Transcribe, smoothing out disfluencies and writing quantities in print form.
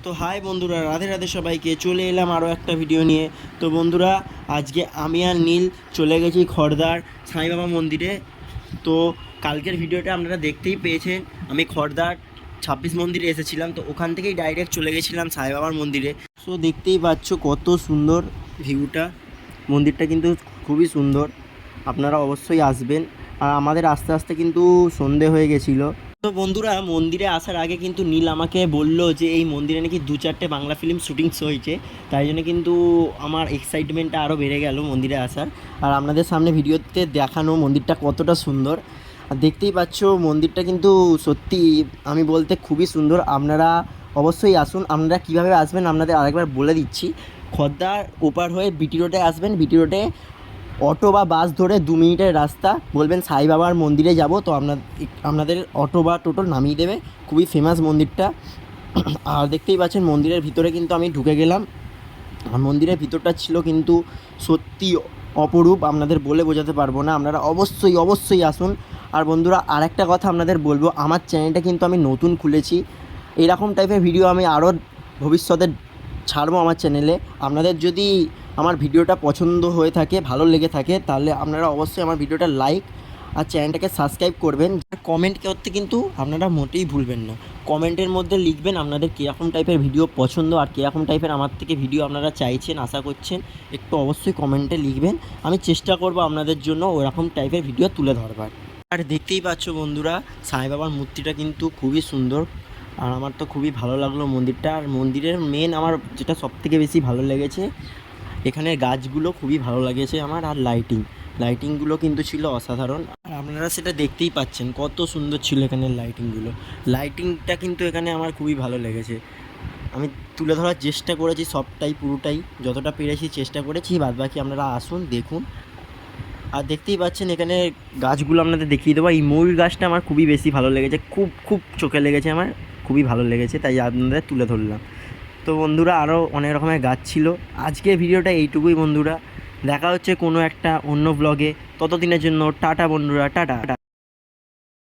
তো হাই বন্ধুরা, রাধে রাধে সবাইকে। চলে এলাম আরও একটা ভিডিও নিয়ে। তো বন্ধুরা, আজকে আমি আর নীল চলে গেছি খড়দার সাই বাবা মন্দিরে। তো কালকের ভিডিওটা আপনারা দেখতেই পেয়েছেন, আমি খড়দার 26 মন্দিরে এসেছিলাম। তো ওখান থেকেই ডাইরেক্ট চলে গেছিলাম সাই বাবার মন্দিরে। তো দেখতেই পাচ্ছ কত সুন্দর ভিউটা। মন্দিরটা কিন্তু খুবই সুন্দর, আপনারা অবশ্যই আসবেন। আর আমাদের আস্তে আস্তে কিন্তু সন্ধে হয়ে গেছিলো। তো বন্ধুরা, মন্দিরে আসার আগে কিন্তু নীল আমাকে বলল যে এই মন্দিরে নাকি 2-4টে বাংলা ফিল্ম শুটিংস হয়েছে। তাই জন্য কিন্তু আমার এক্সাইটমেন্টটা আরও বেড়ে গেল মন্দিরে আসার। আর আপনাদের সামনে ভিডিওতে দেখানো মন্দিরটা কতটা সুন্দর। আর দেখতেই পাচ্ছ মন্দিরটা কিন্তু সত্যি আমি বলতে খুবই সুন্দর। আপনারা অবশ্যই আসুন। আপনারা কীভাবে আসবেন আপনাদের আরেকবার বলে দিচ্ছি। খদ্দার ওপার হয়ে বিটি রোডে আসবেন। বিটি রোডে অটো বা বাস ধরে 2 মিনিটের রাস্তা, বলবেন সাই বাবার মন্দিরে যাব, তো আপনাদের অটো বা টোটো নামিয়ে দেবে। খুবই ফেমাস মন্দিরটা। আর দেখতেই পাচ্ছেন মন্দিরের ভিতরে কিন্তু আমি ঢুকে গেলাম। আর মন্দিরের ভিতরটা ছিল কিন্তু সত্যি অপরূপ, আপনাদের বলে বোঝাতে পারবো না। আপনারা অবশ্যই অবশ্যই আসুন। আর বন্ধুরা, আরেকটা কথা আপনাদের বলবো, আমার চ্যানেলটা কিন্তু আমি নতুন খুলেছি। এরকম টাইপের ভিডিও আমি আরও ভবিষ্যতে ছাড়বো আমার চ্যানেলে। আপনাদের যদি আমার ভিডিওটা পছন্দ হয়ে থাকে, ভালো লেগে থাকে, তাহলে আপনারা অবশ্যই আমার ভিডিওটা লাইক আর চ্যানেলটাকে সাবস্ক্রাইব করবেন। আর কমেন্ট করতে কিন্তু আপনারা মোটেই ভুলবেন না। কমেন্টের মধ্যে লিখবেন আপনাদের কীরকম টাইপের ভিডিও পছন্দ আর কীরকম টাইপের আমার থেকে ভিডিও আপনারা চাইছেন, আশা করছেন। একটু অবশ্যই কমেন্টে লিখবেন। আমি চেষ্টা করব আপনাদের জন্য ওরকম টাইপের ভিডিও তুলে ধরবার। আর দেখতেই পাচ্ছ বন্ধুরা, সাই বাবার মূর্তিটা কিন্তু খুবই সুন্দর। আর আমার তো খুবই ভালো লাগলো মন্দিরটা। আর মন্দিরের মেন আমার যেটা সবথেকে বেশি ভালো লেগেছে, এখানের গাছগুলো খুবই ভালো লেগেছে আমার। আর লাইটিংগুলো কিন্তু ছিল অসাধারণ। আর আপনারা সেটা দেখতেই পাচ্ছেন কত সুন্দর ছিল এখানের লাইটিংটা কিন্তু এখানে আমার খুবই ভালো লেগেছে। আমি তুলে ধরার চেষ্টা করেছি সবটাই, পুরোটাই যতটা পেরেছি চেষ্টা করেছি। বাদবাকি আপনারা আসুন, দেখুন। আর দেখতেই পাচ্ছেন এখানে গাছগুলো আপনাদের দেখিয়ে দেবো। এই ময়ূর গাছটা আমার খুবই বেশি ভালো লেগেছে, খুব খুব চোখে লেগেছে, আমার খুবই ভালো লেগেছে, তাই আপনাদের তুলে ধরলাম। তো বন্ধুরা, আরও অনেক রকমের গাছ ছিল। আজকের ভিডিওটা এইটুকুই বন্ধুরা। দেখা হচ্ছে কোনো একটা অন্য ব্লগে। ততদিনের জন্য টাটা বন্ধুরা, টাটা।